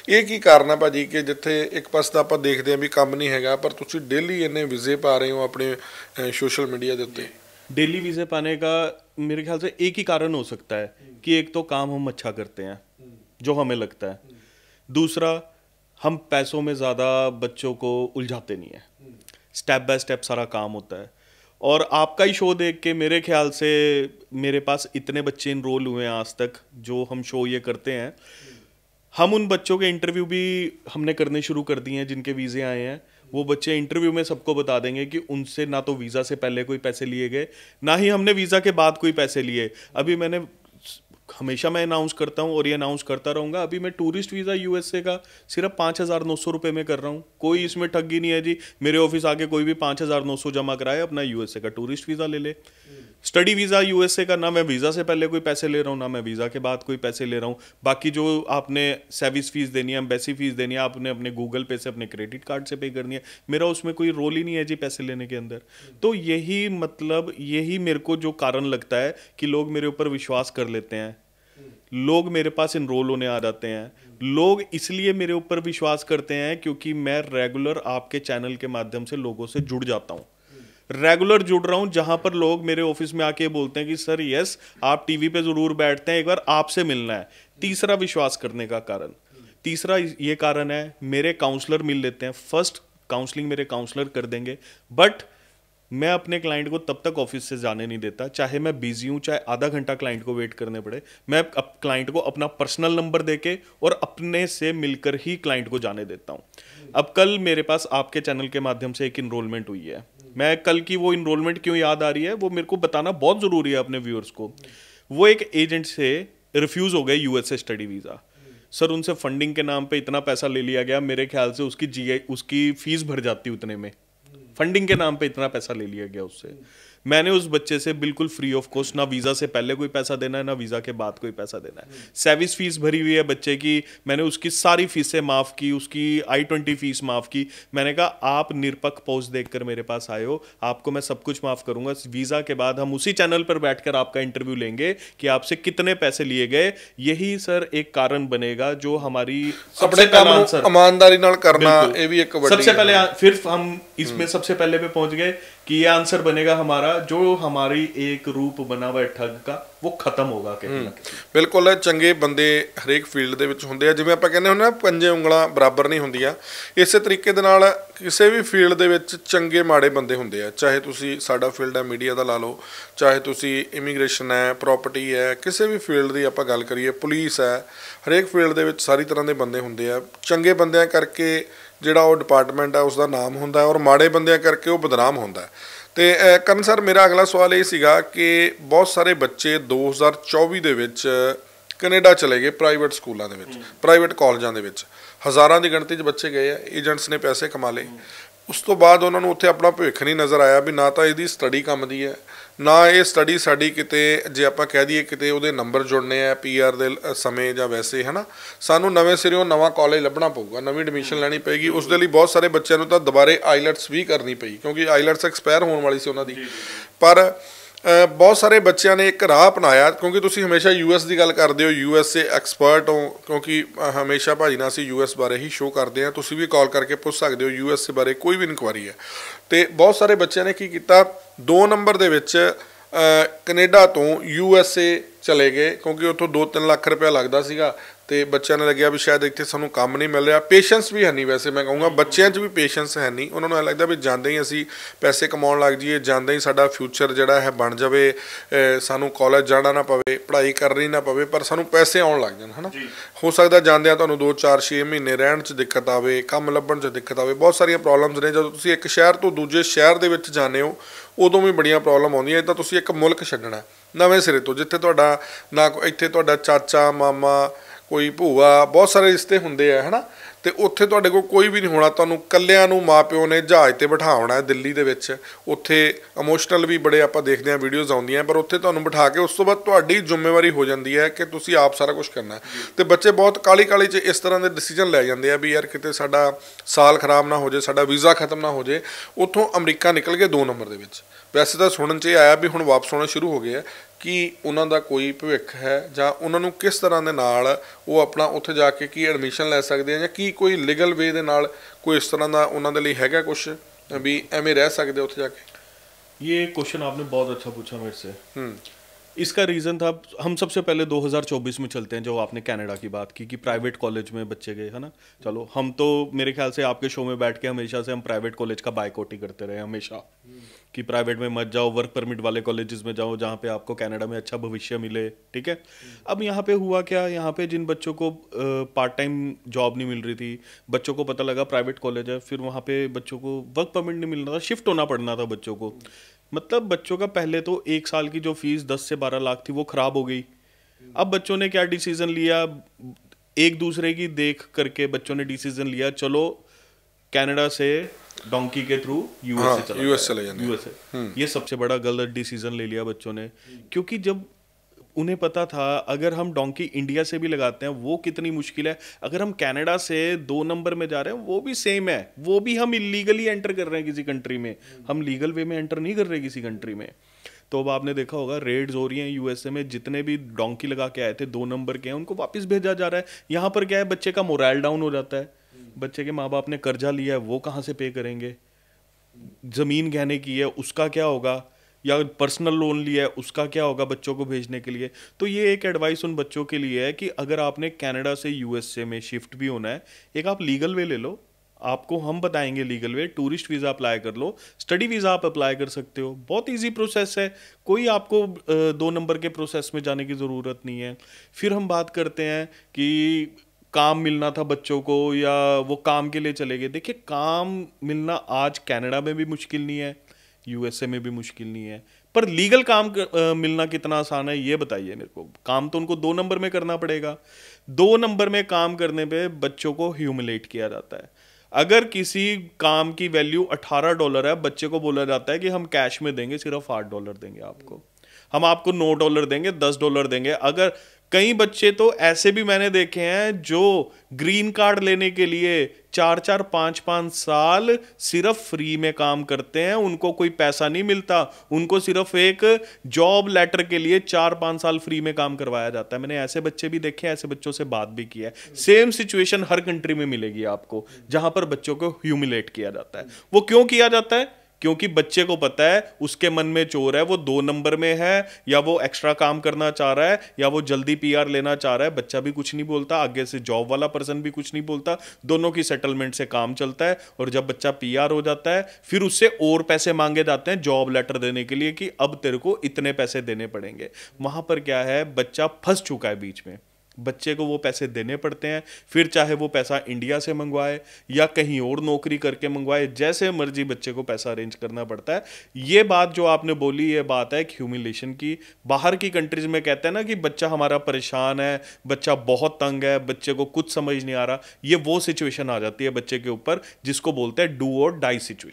ਇਹ ਕੀ ਕਾਰਨ ਹੈ ਭਾਜੀ ਕਿ ਜਿੱਥੇ ਇੱਕ ਪਾਸੇ ਤਾਂ ਆਪਾਂ ਦੇਖਦੇ ਹਾਂ ਵੀ ਕੰਮ नहीं हैगा पर ਤੁਸੀਂ डेली ਇੰਨੇ ਵਿਜ਼ੇ ਪਾ ਰਹੇ ਹੋ अपने सोशल मीडिया ਦੇ ਉੱਤੇ। डेली वीज़े पाने का मेरे ख्याल से एक ही कारण हो सकता है कि एक तो काम हम अच्छा करते हैं जो हमें लगता है, दूसरा हम पैसों में ज़्यादा बच्चों को उलझाते नहीं है, स्टेप बाय स्टेप सारा काम होता है। और आपका ही शो देख के मेरे ख्याल से मेरे पास इतने बच्चे इनरोल हुए हैं आज तक, जो हम शो ये करते हैं, हम उन बच्चों के इंटरव्यू भी हमने करने शुरू कर दिए हैं जिनके वीज़े आए हैं। वो बच्चे इंटरव्यू में सबको बता देंगे कि उनसे ना तो वीज़ा से पहले कोई पैसे लिए गए, ना ही हमने वीज़ा के बाद कोई पैसे लिए। अभी मैंने हमेशा मैं अनाउंस करता हूँ और ये अनाउंस करता रहूँगा, अभी मैं टूरिस्ट वीज़ा यूएसए का सिर्फ 5,900 रुपये में कर रहा हूँ। कोई इसमें ठगी नहीं है जी, मेरे ऑफिस आके कोई भी 5,900 जमा कराए, अपना यूएसए का टूरिस्ट वीज़ा ले ले। स्टडी वीज़ा यूएसए का, ना मैं वीज़ा से पहले कोई पैसे ले रहा हूँ, ना मैं वीज़ा के बाद कोई पैसे ले रहा हूँ। बाकी जो आपने सर्विस फीस देनी है, एम्बेसी फीस देनी है, आपने अपने गूगल पे से, अपने क्रेडिट कार्ड से पे करनी है, मेरा उसमें कोई रोल ही नहीं है जी पैसे लेने के अंदर। तो यही मतलब, यही मेरे को जो कारण लगता है कि लोग मेरे ऊपर विश्वास कर लेते हैं, लोग मेरे पास इनरोल होने आ जाते हैं। लोग इसलिए मेरे ऊपर विश्वास करते हैं क्योंकि मैं रेगुलर आपके चैनल के माध्यम से लोगों से जुड़ जाता हूँ, रेगुलर जुड़ रहा हूँ, जहां पर लोग मेरे ऑफिस में आके बोलते हैं कि सर यस, आप टीवी पे जरूर बैठते हैं, एक बार आपसे मिलना है। तीसरा विश्वास करने का कारण, तीसरा ये कारण है, मेरे काउंसलर मिल लेते हैं। फर्स्ट काउंसलिंग मेरे काउंसलर कर देंगे, बट मैं अपने क्लाइंट को तब तक ऑफिस से जाने नहीं देता, चाहे मैं बिजी हूं, चाहे आधा घंटा क्लाइंट को वेट करने पड़े। मैं अब क्लाइंट को अपना पर्सनल नंबर देके और अपने से मिलकर ही क्लाइंट को जाने देता हूं। अब कल मेरे पास आपके चैनल के माध्यम से एक इनरोलमेंट हुई है, मैं कल की वो इनरोलमेंट क्यों याद आ रही है वो मेरे को बताना बहुत ज़रूरी है अपने व्यूअर्स को। वो एक एजेंट से रिफ्यूज़ हो गए यूएसए स्टडी वीज़ा। सर उनसे फंडिंग के नाम पे इतना पैसा ले लिया गया, मेरे ख्याल से उसकी फीस भर जाती उतने में। फंडिंग के नाम पे इतना पैसा ले लिया गया उससे। मैंने उस बच्चे से बिल्कुल फ्री ऑफ कॉस्ट, ना वीज़ा से पहले कोई पैसा देना है, ना वीज़ा के बाद कोई पैसा देना है। सर्विस फीस भरी हुई है बच्चे की, मैंने उसकी सारी फीसें माफ़ की, उसकी I-20 फीस माफ़ की। मैंने कहा आप निरपक्ष पोस्ट देखकर मेरे पास आए हो, आपको मैं सब कुछ माफ़ करूंगा। वीज़ा के बाद हम उसी चैनल पर बैठकर आपका इंटरव्यू लेंगे कि आपसे कितने पैसे लिए गए। यही सर एक कारण बनेगा जो हमारी सबसे पहला आंसर, ईमानदारी नाल करना, ये भी एक बड़ी सबसे पहले। फिर हम इसमें सबसे पहले पे पहुंच गए कि ये आंसर बनेगा हमारा, जो हमारी एक रूप बना हुआ ठग का वो खत्म होगा कहीं ना कहीं। बिल्कुल, चंगे बंदे हरेक फील्ड ਦੇ ਵਿੱਚ ਹੁੰਦੇ ਆ, ਜਿਵੇਂ ਆਪਾਂ ਕਹਿੰਦੇ ਹੁੰਦੇ ਨਾ ਪੰਜੇ ਉਂਗਲਾਂ ਬਰਾਬਰ ਨਹੀਂ ਹੁੰਦੀਆਂ, ਇਸੇ ਤਰੀਕੇ ਦੇ ਨਾਲ ਕਿਸੇ ਵੀ ਫੀਲਡ ਦੇ ਵਿੱਚ ਚੰਗੇ ਮਾੜੇ ਬੰਦੇ ਹੁੰਦੇ ਆ। ਚਾਹੇ ਤੁਸੀਂ ਸਾਡਾ ਫੀਲਡ ਹੈ ਮੀਡੀਆ ਦਾ ਲਾ ਲਓ, ਚਾਹੇ ਤੁਸੀਂ ਇਮੀਗ੍ਰੇਸ਼ਨ ਹੈ, ਪ੍ਰੋਪਰਟੀ ਹੈ, ਕਿਸੇ ਵੀ ਫੀਲਡ ਦੀ ਆਪਾਂ ਗੱਲ ਕਰੀਏ, ਪੁਲਿਸ ਹੈ, ਹਰੇਕ ਫੀਲਡ ਦੇ ਵਿੱਚ ਸਾਰੀ ਤਰ੍ਹਾਂ ਦੇ ਬੰਦੇ ਹੁੰਦੇ ਆ। ਚੰਗੇ ਬੰਦਿਆਂ ਕਰਕੇ ਜਿਹੜਾ ਉਹ ਡਿਪਾਰਟਮੈਂਟ ਹੈ ਉਸਦਾ ਨਾਮ ਹੁੰਦਾ, ਔਰ ਮਾੜੇ ਬੰਦਿਆਂ ਕਰਕੇ ਉਹ ਬਦਨਾਮ ਹੁੰਦਾ। तो ਕਰਨ ਸਰ ਮੇਰਾ ਅਗਲਾ ਸਵਾਲ ਇਹ ਸੀਗਾ ਕਿ ਬਹੁਤ ਸਾਰੇ ਬੱਚੇ 2024 ਦੇ ਵਿੱਚ ਕੈਨੇਡਾ ਚਲੇ ਗਏ ਪ੍ਰਾਈਵੇਟ ਸਕੂਲਾਂ ਦੇ ਵਿੱਚ, ਪ੍ਰਾਈਵੇਟ ਕਾਲਜਾਂ ਦੇ ਵਿੱਚ ਹਜ਼ਾਰਾਂ ਦੀ ਗਿਣਤੀ 'ਚ ਬੱਚੇ ਗਏ ਆ, ਏਜੰਟਸ ਨੇ ਪੈਸੇ ਕਮਾ ਲਏ। ਉਸ ਤੋਂ ਬਾਅਦ ਉਹਨਾਂ ਨੂੰ ਉੱਥੇ ਆਪਣਾ ਭਵਿੱਖ ਨਹੀਂ ਨਜ਼ਰ ਆਇਆ ਵੀ ਨਾ ਤਾਂ ਇਹਦੀ ਸਟੱਡੀ ਕੰਮ ਦੀ ਹੈ, ਨਾ ਇਹ ਸਟੱਡੀ ਸਾਡੀ ਕਿਤੇ ਜੇ ਆਪਾਂ ਕਹਿ ਦਈਏ ਕਿਤੇ ਉਹਦੇ ਨੰਬਰ ਜੁੜਨੇ ਆ PR ਦੇ ਸਮੇਂ ਜਾਂ ਵੈਸੇ, ਹੈ ਨਾ। ਸਾਨੂੰ ਨਵੇਂ ਸਿਰਿਓਂ ਨਵਾਂ ਕਾਲਜ ਲੱਭਣਾ ਪਊਗਾ, ਨਵੀਂ ਐਡਮਿਸ਼ਨ ਲੈਣੀ ਪਏਗੀ। ਉਸ ਦੇ ਲਈ ਬਹੁਤ ਸਾਰੇ ਬੱਚਿਆਂ ਨੂੰ ਤਾਂ ਦੁਬਾਰੇ ਆਈਲੈਟਸ ਵੀ ਕਰਨੀ ਪਈ ਕਿਉਂਕਿ ਆਈਲੈਟਸ ਐਕਸਪਾਇਰ ਹੋਣ ਵਾਲੀ ਸੀ ਉਹਨਾਂ ਦੀ। ਪਰ ਬਹੁਤ ਸਾਰੇ ਬੱਚਿਆਂ ਨੇ ਇੱਕ ਰਾਹ ਅਪਣਾਇਆ, ਕਿਉਂਕਿ ਤੁਸੀਂ ਹਮੇਸ਼ਾ US ਦੀ ਗੱਲ ਕਰਦੇ ਹੋ, USA ਐਕਸਪਰਟ ਹੋ, ਕਿਉਂਕਿ ਹਮੇਸ਼ਾ ਭਾਜੀ ਨਾਲ ਅਸੀਂ US ਬਾਰੇ ਹੀ ਸ਼ੋਅ ਕਰਦੇ ਹਾਂ। ਤੁਸੀਂ ਵੀ ਕਾਲ ਕਰਕੇ ਪੁੱਛ ਸਕਦੇ ਹੋ USA ਬਾਰੇ ਕੋਈ ਵੀ ਇਨਕੁਆਇਰੀ ਹੈ। ਅਤੇ ਬਹੁਤ ਸਾਰੇ ਬੱਚਿਆਂ ਨੇ ਕੀ ਕੀਤਾ, 2 ਨੰਬਰ ਦੇ ਵਿੱਚ ਕੈਨੇਡਾ ਤੋਂ USA ਚਲੇ ਗਏ ਕਿਉਂਕਿ ਉੱਥੋਂ 2-3 ਲੱਖ ਰੁਪਇਆ ਲੱਗਦਾ ਸੀਗਾ। ਅਤੇ ਬੱਚਿਆਂ ਨੂੰ ਲੱਗਿਆ ਵੀ ਸ਼ਾਇਦ ਇੱਥੇ ਸਾਨੂੰ ਕੰਮ ਨਹੀਂ ਮਿਲ ਰਿਹਾ। ਪੇਸ਼ੈਂਸ ਵੀ ਹੈ ਨਹੀਂ, ਵੈਸੇ ਮੈਂ ਕਹੂੰਗਾ ਬੱਚਿਆਂ 'ਚ ਵੀ ਪੇਸ਼ੈਂਸ ਹੈ ਨਹੀਂ। ਉਹਨਾਂ ਨੂੰ ਐਂ ਲੱਗਦਾ ਵੀ ਜਾਂਦੇ ਹੀ ਅਸੀਂ ਪੈਸੇ ਕਮਾਉਣ ਲੱਗ ਜਾਈਏ, ਜਾਂਦੇ ਹੀ ਸਾਡਾ ਫਿਊਚਰ ਜਿਹੜਾ ਹੈ ਬਣ ਜਾਵੇ, ਸਾਨੂੰ ਕਾਲਜ ਜਾਣਾ ਨਾ ਪਵੇ, ਪੜ੍ਹਾਈ ਕਰਨੀ ਨਾ ਪਵੇ, ਪਰ ਸਾਨੂੰ ਪੈਸੇ ਆਉਣ ਲੱਗ ਜਾਣ, ਹੈ ਨਾ। ਹੋ ਸਕਦਾ ਜਾਂਦਿਆਂ ਤੁਹਾਨੂੰ 2-4-6 ਮਹੀਨੇ ਰਹਿਣ 'ਚ ਦਿੱਕਤ ਆਵੇ, ਕੰਮ ਲੱਭਣ 'ਚ ਦਿੱਕਤ ਆਵੇ, ਬਹੁਤ ਸਾਰੀਆਂ ਪ੍ਰੋਬਲਮਸ ਨੇ। ਜਦੋਂ ਤੁਸੀਂ ਇੱਕ ਸ਼ਹਿਰ ਤੋਂ ਦੂਜੇ ਸ਼ਹਿਰ ਦੇ ਵਿੱਚ ਜਾਂਦੇ ਹੋ ਉਦੋਂ ਵੀ ਬੜੀਆਂ ਪ੍ਰੋਬਲਮ ਆਉਂਦੀਆਂ। ਤਾਂ ਤੁਸੀਂ ਇੱਕ ਮੁਲਕ ਛੱਡਣਾ ਨਵੇਂ ਸਿਰੇ ਤੋਂ, ਜਿੱਥੇ ਤੁਹਾਡਾ ਨਾ ਇੱਥੇ ਤੁਹਾਡਾ ਚਾਚਾ ਮਾਮਾ ਕੋਈ ਭੂਆ, ਬਹੁਤ ਸਾਰੇ ਰਿਸ਼ਤੇ ਹੁੰਦੇ ਆ, ਹੈ ਨਾ। ਅਤੇ ਉੱਥੇ ਤੁਹਾਡੇ ਕੋਲ ਕੋਈ ਵੀ ਨਹੀਂ ਹੋਣਾ, ਤੁਹਾਨੂੰ ਇਕੱਲਿਆਂ ਨੂੰ ਮਾਂ ਪਿਓ ਨੇ ਜਹਾਜ਼ 'ਤੇ ਬਿਠਾਉਣਾ ਹੈ ਦਿੱਲੀ ਦੇ ਵਿੱਚ। ਉੱਥੇ ਇਮੋਸ਼ਨਲ ਵੀ ਬੜੇ ਆਪਾਂ ਦੇਖਦੇ ਹਾਂ, ਵੀਡੀਓਜ਼ ਆਉਂਦੀਆਂ, ਪਰ ਉੱਥੇ ਤੁਹਾਨੂੰ ਬਿਠਾ ਕੇ ਉਸ ਤੋਂ ਬਾਅਦ ਤੁਹਾਡੀ ਜ਼ਿੰਮੇਵਾਰੀ ਹੋ ਜਾਂਦੀ ਹੈ ਕਿ ਤੁਸੀਂ ਆਪ ਸਾਰਾ ਕੁਛ ਕਰਨਾ। ਅਤੇ ਬੱਚੇ ਬਹੁਤ ਕਾਹਲੀ 'ਚ ਇਸ ਤਰ੍ਹਾਂ ਦੇ ਡਿਸੀਜਨ ਲੈ ਜਾਂਦੇ ਆ ਵੀ ਯਾਰ ਕਿਤੇ ਸਾਡਾ ਸਾਲ ਖਰਾਬ ਨਾ ਹੋ ਜਾਏ, ਸਾਡਾ ਵੀਜ਼ਾ ਖਤਮ ਨਾ ਹੋ ਜਾਏ। ਉੱਥੋਂ ਅਮਰੀਕਾ ਨਿਕਲ ਗਏ 2 ਨੰਬਰ ਦੇ ਵਿੱਚ। ਵੈਸੇ ਤਾਂ ਸੁਣਨ 'ਚ ਇਹ ਆਇਆ ਵੀ ਹੁਣ ਵਾਪਸ ਆਉਣੇ ਸ਼ੁਰੂ ਹੋ ਗਏ ਆ। ਕਿ ਉਹਨਾਂ ਦਾ ਕੋਈ ਭਵਿੱਖ ਹੈ ਜਾਂ ਉਹਨਾਂ ਨੂੰ ਕਿਸ ਤਰ੍ਹਾਂ ਦੇ ਨਾਲ ਉਹ ਆਪਣਾ ਉੱਥੇ ਜਾ ਕੇ ਕੀ ਐਡਮਿਸ਼ਨ ਲੈ ਸਕਦੇ ਆ ਜਾਂ ਕੀ ਕੋਈ ਲੀਗਲ ਵੇ ਦੇ ਨਾਲ ਕੋਈ ਇਸ ਤਰ੍ਹਾਂ ਦਾ ਉਹਨਾਂ ਦੇ ਲਈ ਹੈਗਾ ਕੁਛ ਵੀ ਐਵੇਂ ਰਹਿ ਸਕਦੇ ਉੱਥੇ ਜਾ ਕੇ? ये क्वेश्चन आपने बहुत अच्छा पूछा मेरे से। इसका रीज़न था, हम सबसे पहले 2024 में चलते हैं, जो आपने कनाडा की बात की कि प्राइवेट कॉलेज में बच्चे गए, है ना। चलो, हम तो मेरे ख्याल से आपके शो में बैठ के हमेशा से हम प्राइवेट कॉलेज का बायकॉट ही करते रहे हमेशा, कि प्राइवेट में मत जाओ, वर्क परमिट वाले कॉलेजेस में जाओ जहाँ पे आपको कनाडा में अच्छा भविष्य मिले, ठीक है। अब यहाँ पे हुआ क्या, यहाँ पे जिन बच्चों को पार्ट टाइम जॉब नहीं मिल रही थी, बच्चों को पता लगा प्राइवेट कॉलेज है, फिर वहाँ पे बच्चों को वर्क परमिट नहीं मिल रहा था, शिफ्ट होना पड़ना था बच्चों को। मतलब बच्चों का पहले तो 1 साल की जो फीस 10 से 12 लाख थी वो खराब हो गई। अब बच्चों ने क्या डिसीजन लिया, एक दूसरे की देख करके बच्चों ने डिसीजन लिया, चलो कनाडा से डोंकी के थ्रू यूएस चले जाना। यूएसए, ये सबसे बड़ा गलत डिसीजन ले लिया बच्चों ने, क्योंकि जब उन्हें पता था अगर हम डोंकी इंडिया से भी लगाते हैं वो कितनी मुश्किल है, अगर हम कनाडा से 2 नंबर में जा रहे हैं वो भी सेम है, वो भी हम इलीगली एंटर कर रहे हैं किसी कंट्री में, हम लीगल वे में एंटर नहीं कर रहे किसी कंट्री में। तो अब आपने देखा होगा रेड्स हो रही हैं यूएसए में, जितने भी डोंकी लगा के आए थे 2 नंबर के हैं उनको वापस भेजा जा रहा है। यहाँ पर क्या है, बच्चे का मोरल डाउन हो जाता है, बच्चे के माँ बाप ने कर्जा लिया है वो कहाँ से पे करेंगे, ज़मीन गहने की है उसका क्या होगा, या पर्सनल लोन लिया है उसका क्या होगा बच्चों को भेजने के लिए। तो ये एक एडवाइस उन बच्चों के लिए है कि अगर आपने कनाडा से यूएसए में शिफ्ट भी होना है, एक आप लीगल वे ले लो, आपको हम बताएंगे legal way, tourist visa apply कर लो, स्टडी वीज़ा आप अप्लाई कर सकते हो, बहुत इजी प्रोसेस है, कोई आपको 2 नंबर के प्रोसेस में जाने की ज़रूरत नहीं है। फिर हम बात करते हैं कि काम मिलना था बच्चों को या वो काम के लिए चले गए। देखिए, काम मिलना आज कनाडा में भी मुश्किल नहीं है, यूएसए में भी मुश्किल नहीं है, पर लीगल काम मिलना कितना आसान है ये बताइए मेरे को। काम तो उनको 2 नंबर में करना पड़ेगा। 2 नंबर में काम करने पे बच्चों को ह्यूमिलेट किया जाता है। अगर किसी काम की वैल्यू $18 है, बच्चे को बोला जाता है कि हम कैश में देंगे, सिर्फ $8 देंगे आपको, हम आपको $9 देंगे, $10 देंगे। अगर कई बच्चे तो ऐसे भी मैंने देखे हैं जो ग्रीन कार्ड लेने के लिए 4-4, 5-5 साल सिर्फ फ्री में काम करते हैं, उनको कोई पैसा नहीं मिलता, उनको सिर्फ एक जॉब लेटर के लिए 4-5 साल फ्री में काम करवाया जाता है। मैंने ऐसे बच्चे भी देखे, ऐसे बच्चों से बात भी की है। सेम सिचुएशन हर कंट्री में मिलेगी आपको, जहां पर बच्चों को ह्यूमिलेट किया जाता है। वो क्यों किया जाता है? क्योंकि बच्चे को पता है उसके मन में चोर है, वो 2 नंबर में है, या वो एक्स्ट्रा काम करना चाह रहा है, या वो जल्दी पीआर लेना चाह रहा है। बच्चा भी कुछ नहीं बोलता, आगे से जॉब वाला पर्सन भी कुछ नहीं बोलता, दोनों की सेटलमेंट से काम चलता है। और जब बच्चा पीआर हो जाता है फिर उससे और पैसे मांगे जाते हैं जॉब लेटर देने के लिए कि अब तेरे को इतने पैसे देने पड़ेंगे। वहां पर क्या है, बच्चा फंस चुका है बीच में, बच्चे को वो पैसे देने पड़ते हैं। फिर चाहे वो पैसा इंडिया से मंगवाए या कहीं और नौकरी करके मंगवाए, जैसे मर्जी बच्चे को पैसा अरेंज करना पड़ता है। ये बात जो आपने बोली, ये बात है ह्यूमिलेशन की। बाहर की कंट्रीज में कहते हैं ना कि बच्चा हमारा परेशान है, बच्चा बहुत तंग है, बच्चे को कुछ समझ नहीं आ रहा, ये वो सिचुएशन आ जाती है बच्चे के ऊपर जिसको बोलते हैं डू और डाई सिचुएशन।